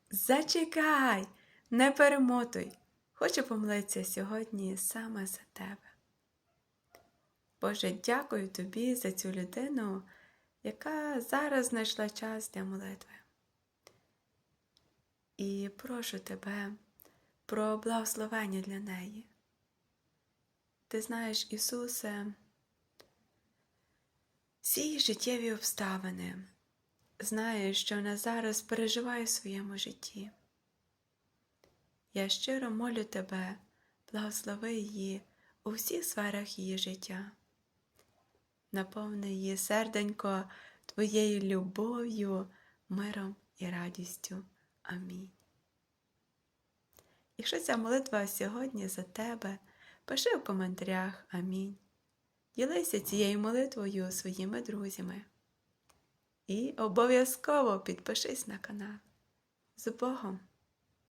Зачекай, не перемотуй. Хочу помолитися сьогодні саме за тебе. Боже, дякую тобі за цю людину, яка зараз знайшла час для молитви. І прошу тебе про благословення для неї. Ти знаєш, Ісусе, всі життєві обставини. Знаєш, що вона зараз переживає в своєму житті. Я щиро молю тебе, благослови її у всіх сферах її життя. Наповни її серденько твоєю любов'ю, миром і радістю. Амінь. Якщо ця молитва сьогодні за тебе, пиши в коментарях «Амінь». Ділися цією молитвою своїми друзями. І обов'язково підпишись на канал. З Богом!